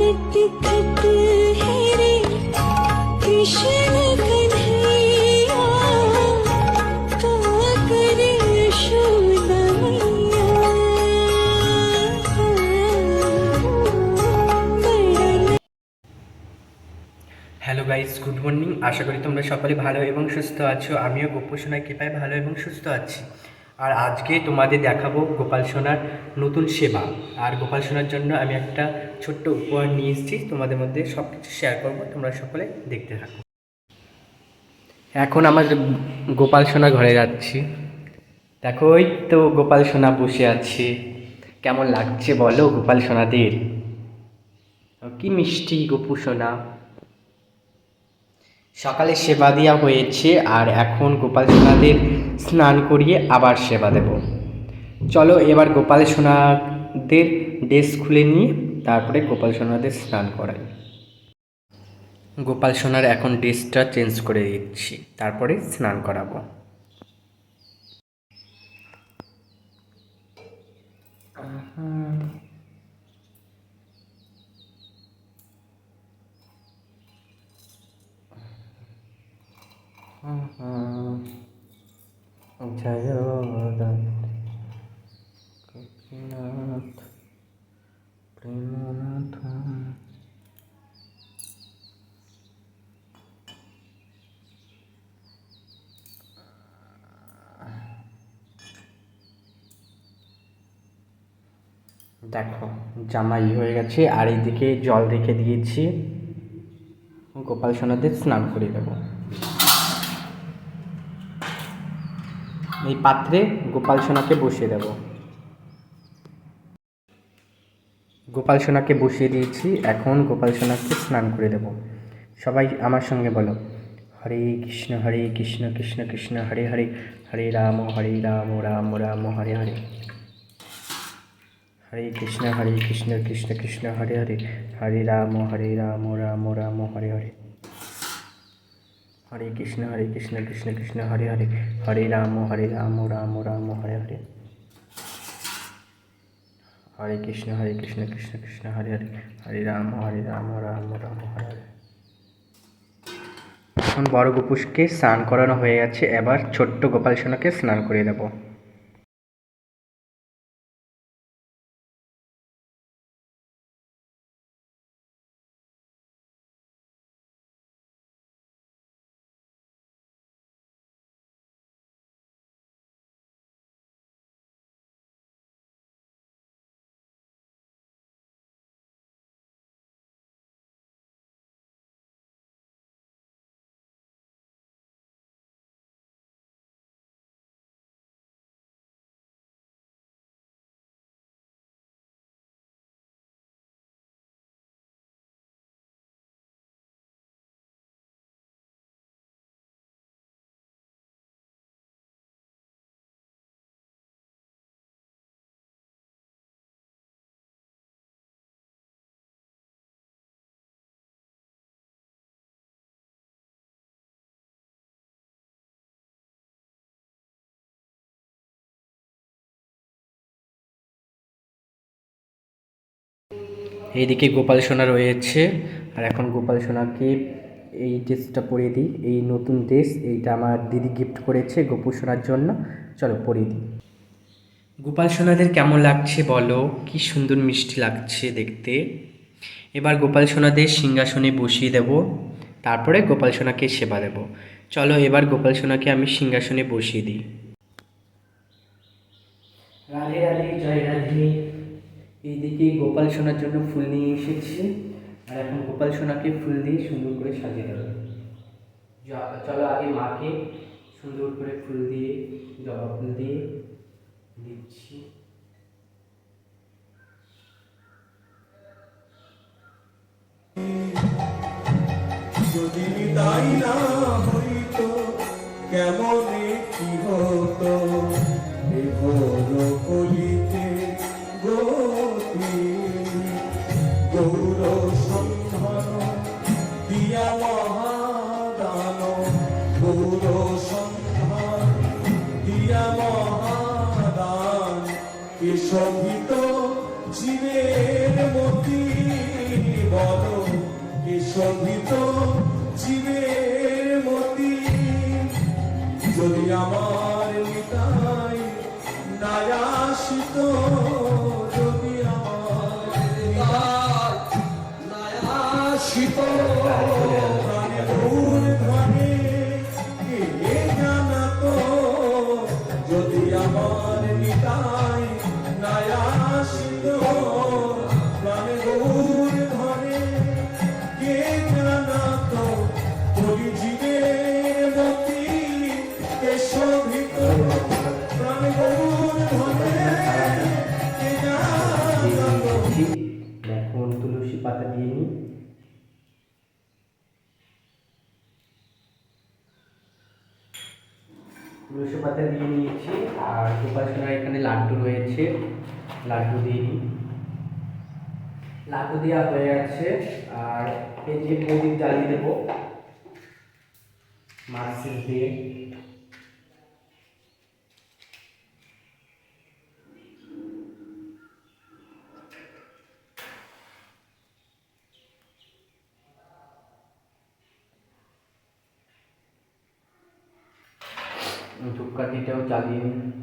नटखट है रे कृष्ण कन्हैया का करे यशोदा मैया बड़ा। Hello guys, good morning. আশা করি তোমরা সকলে ভালো এবং সুস্থ আছো। আমিও গোপু সোনার কৃপায় ভালো এবং সুস্থ আছি। আর আজকে তোমাদের দেখাবো গোপাল সোনার নতুন সেবা। আর গোপাল সোনার জন্য আমি একটা ছোট্ট উপহার নিয়ে এসেছি, তোমাদের মধ্যে সব কিছু শেয়ার করবো, তোমরা সকলে দেখতে থাকো। এখন আমার গোপাল সোনা ঘরে যাচ্ছি। দেখো, ওই তো গোপাল সোনা বসে আছে। কেমন লাগছে বলো গোপাল সোনাদের? কি মিষ্টি গোপু সোনা। সকালে সেবা দেওয়া হয়েছে আর এখন গোপাল সোনাদের স্নান করিয়ে আবার সেবা দেব। চলো এবার গোপাল সোনাদের ড্রেস খুলে নিয়ে তারপরে গোপাল সোনাদের স্নান করাই। গোপাল সোনার এখন ড্রেসটা চেঞ্জ করে দিচ্ছি, তারপরে স্নান করাবো। জয় গোপীনাথ প্রেমনাথ। দেখো জামা হয়ে গেছে আর এইদিকে জল রেখে দিয়েছি, গোপাল সোনাদের স্নান করে দেবো। এই পাত্রে গোপাল সোনাকে বসিয়ে দেব। গোপাল সোনাকে বসিয়ে দিয়েছি, এখন গোপাল সোনাকে স্নান করে দেব। সবাই আমার সঙ্গে বলো, হরে কৃষ্ণ কৃষ্ণ কৃষ্ণ হরে হরে, হরে রাম রাম রাম হরে হরে, হরে কৃষ্ণ কৃষ্ণ কৃষ্ণ হরে হরে, হরে রাম রাম রাম হরে হরে, হরে কৃষ্ণ কৃষ্ণ কৃষ্ণ হরে হরে, হরে রাম রাম রাম হরে হরে, হরে কৃষ্ণ কৃষ্ণ কৃষ্ণ হরে হরে, হরে রাম রাম রাম হরে হরে। এখন বড় গোপুষকে স্নান করানো হয়ে গেছে, এবার ছোট্ট গোপাল সোনাকে স্নান করিয়ে দেবো। এইদিকে গোপাল সোনা রয়েছে, আর এখন গোপাল সোনাকে এই ড্রেসটা পরিয়ে দিই। এই নতুন ড্রেস, এইটা আমার দিদি গিফট করেছে গোপু সোনার জন্য। চলো পরিয়ে দিই। গোপাল সোনাদের কেমন লাগছে বলো? কি সুন্দর মিষ্টি লাগছে দেখতে। এবার গোপাল সোনাদের সিংহাসনে বসিয়ে দেব, তারপরে গোপাল সোনাকে সেবা দেব। চলো এবার গোপাল সোনাকে আমি সিংহাসনে বসিয়ে দিই। রাধে রাধে, জয় রাধে। এইদিকে গোপাল সোনার জন্য ফুল নিয়ে এসেছি, আর এখন গোপাল সোনাকে ফুল দিয়ে সুন্দর করে সাজিয়ে দেবো। চলো আগে মাকে সুন্দর করে ফুল দিয়ে, জবা ফুল দিয়ে দিচ্ছি। যদি তাই না হইতো কেমন কি হতো কলিতে গতি, গৌর সন্ধান দিয়া মহাদান, গৌর সন্ধান দিয়া মহাদান, এসবিত জীবের মতি আমার নিতাই নাই আসিত, যদি আমার নিতাই নাই আসিত, প্রাণের ঊর্ধ্বনে কে জানাতো, যদি আমার নিতাই নাই আসিত, প্রাণের ঊর্ধ্বনে কে জানাতো, কলি জীবের মতি কে শোভিত, প্রাণের ঊর্ধ্বনে কে জানাতো। এখন তুলসী পাতা দিয়ে নিই। তুলসী পাতা দিয়ে নিয়েছি, আর গোপাল সোনার এখানে লাড্ডু রয়েছে, লাড্ডু দিয়ে নিই। লাড্ডু দেওয়া হয়ে গেছে, আর এই যে প্রদীপ জ্বালিয়ে দেবো মার্সেল দিয়ে। ধূপকাঠিটাও জ্বালিয়ে নিই।